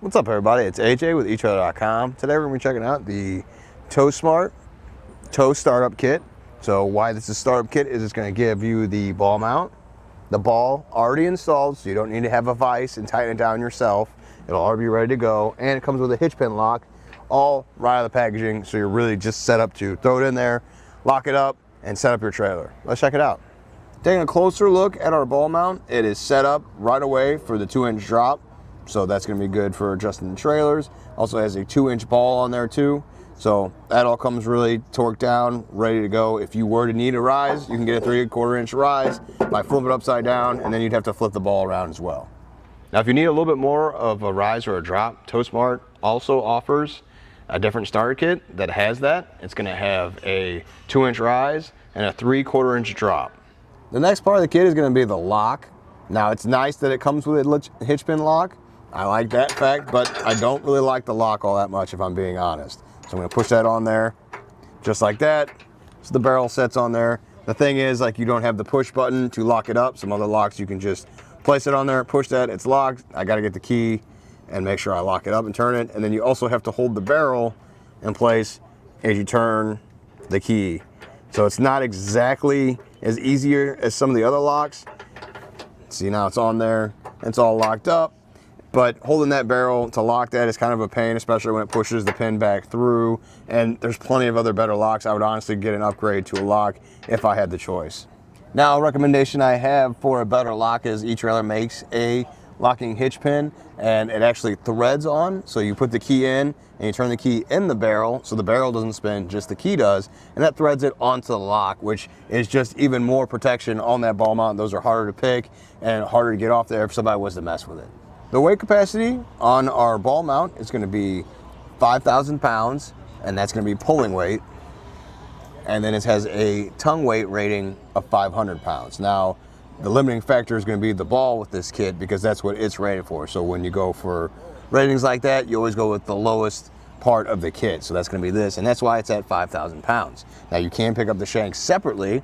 What's up, everybody? It's AJ with etrailer.com. Today we're going to be checking out the TowSmart Tow Startup Kit. So why this is a startup kit is it's going to give you the ball mount, the ball already installed, so you don't need to have a vise and tighten it down yourself. It'll already be ready to go, and it comes with a hitch pin lock, all right out of the packaging, so you're really just set up to throw it in there, lock it up, and set up your trailer. Let's check it out. Taking a closer look at our ball mount, it is set up right away for the 2-inch drop. So that's going to be good for adjusting the trailers. Also has a 2-inch ball on there too. So that all comes really torqued down, ready to go. If you were to need a rise, you can get a 3/4 inch rise by flipping it upside down, and then you'd have to flip the ball around as well. Now, if you need a little bit more of a rise or a drop, TowSmart also offers a different starter kit that has that. It's going to have a 2-inch rise and a 3/4 inch drop. The next part of the kit is going to be the lock. Now, it's nice that it comes with a hitch pin lock. I like that fact, but I don't really like the lock all that much, if I'm being honest. So I'm going to push that on there just like that. So the barrel sets on there. The thing is, like, you don't have the push button to lock it up. Some other locks, you can just place it on there, push that, it's locked. I got to get the key and make sure I lock it up and turn it. And then you also have to hold the barrel in place as you turn the key. So it's not exactly as easier as some of the other locks. See, now it's on there. It's all locked up. But holding that barrel to lock that is kind of a pain, especially when it pushes the pin back through. And there's plenty of other better locks. I would honestly get an upgrade to a lock if I had the choice. Now, a recommendation I have for a better lock is eTrailer makes a locking hitch pin, and it actually threads on. So you put the key in and you turn the key in the barrel, so the barrel doesn't spin, just the key does, and that threads it onto the lock, which is just even more protection on that ball mount. Those are harder to pick and harder to get off there if somebody was to mess with it. The weight capacity on our ball mount is going to be 5,000 pounds, and that's going to be pulling weight. And then it has a tongue weight rating of 500 pounds. Now, the limiting factor is going to be the ball with this kit, because that's what it's rated for. So when you go for ratings like that, you always go with the lowest part of the kit. So that's going to be this, and that's why it's at 5,000 pounds. Now, you can pick up the shank separately,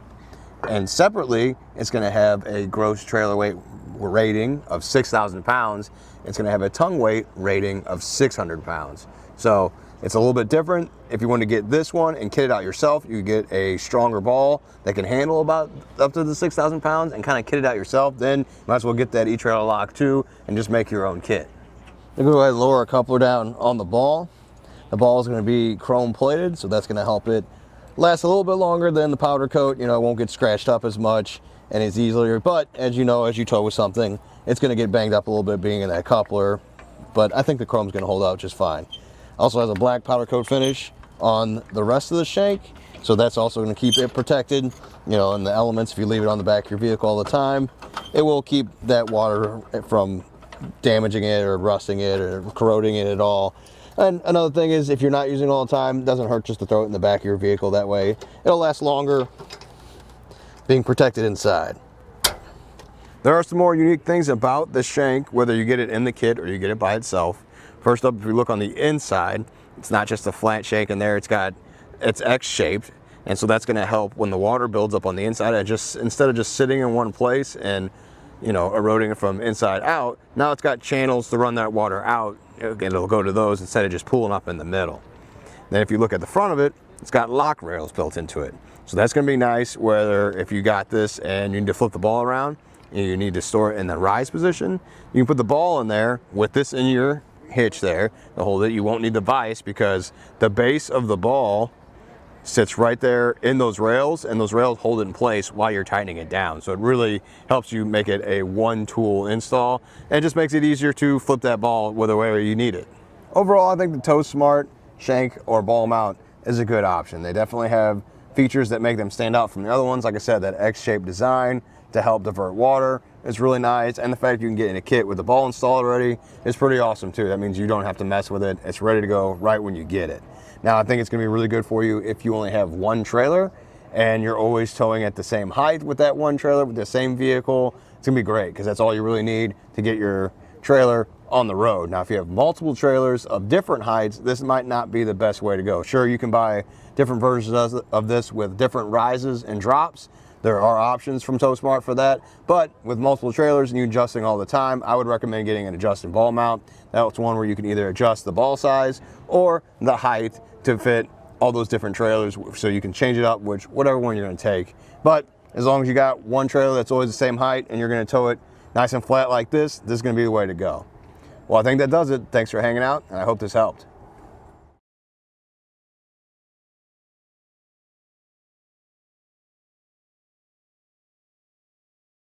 and separately, it's going to have a gross trailer weight rating of 6,000 pounds. It's going to have a tongue weight rating of 600 pounds. So it's a little bit different. If you want to get this one and kit it out yourself, you get a stronger ball that can handle about up to the 6,000 pounds and kind of kit it out yourself. Then you might as well get that eTrailer lock too and just make your own kit. I'm going to go ahead and lower a coupler down on the ball. The ball is going to be chrome plated, so that's going to help it last a little bit longer than the powder coat. You know, it won't get scratched up as much and it's easier, but as you know, as you tow with something, it's going to get banged up a little bit being in that coupler, but I think the chrome's going to hold out just fine. Also has a black powder coat finish on the rest of the shank, so that's also going to keep it protected, you know, in the elements. If you leave it on the back of your vehicle all the time, it will keep that water from damaging it or rusting it or corroding it at all. And another thing is, if you're not using it all the time, it doesn't hurt just to throw it in the back of your vehicle. That way it'll last longer being protected inside. There are some more unique things about the shank, whether you get it in the kit or you get it by itself. First up, if you look on the inside, it's not just a flat shank in there, it's X-shaped, and so that's going to help when the water builds up on the inside. And just instead of just sitting in one place and, you know, eroding it from inside out, now it's got channels to run that water out. It'll go to those instead of just pooling up in the middle. Then if you look at the front of it, it's got lock rails built into it. So that's going to be nice, whether if you got this and you need to flip the ball around and you need to store it in the rise position, you can put the ball in there with this in your hitch there to hold it. You won't need the vise because the base of the ball sits right there in those rails, and those rails hold it in place while you're tightening it down. So it really helps you make it a one-tool install, and it just makes it easier to flip that ball wherever you need it. Overall, I think the TowSmart shank or ball mount is a good option. They definitely have features that make them stand out from the other ones. Like I said, that X-shaped design to help divert water is really nice, and the fact you can get in a kit with the ball installed already is pretty awesome too. That means you don't have to mess with it. It's ready to go right when you get it. Now, I think it's going to be really good for you if you only have one trailer and you're always towing at the same height with that one trailer with the same vehicle. It's going to be great because that's all you really need to get your trailer on the road. Now, if you have multiple trailers of different heights, this might not be the best way to go. Sure, you can buy different versions of this with different rises and drops, There are options from TowSmart for that, but with multiple trailers and you adjusting all the time, I would recommend getting an adjusting ball mount. That's one where you can either adjust the ball size or the height to fit all those different trailers, so you can change it up, whatever one you're going to take. But as long as you got one trailer that's always the same height and you're going to tow it nice and flat like this is going to be the way to go. Well, I think that does it. Thanks for hanging out, and I hope this helped.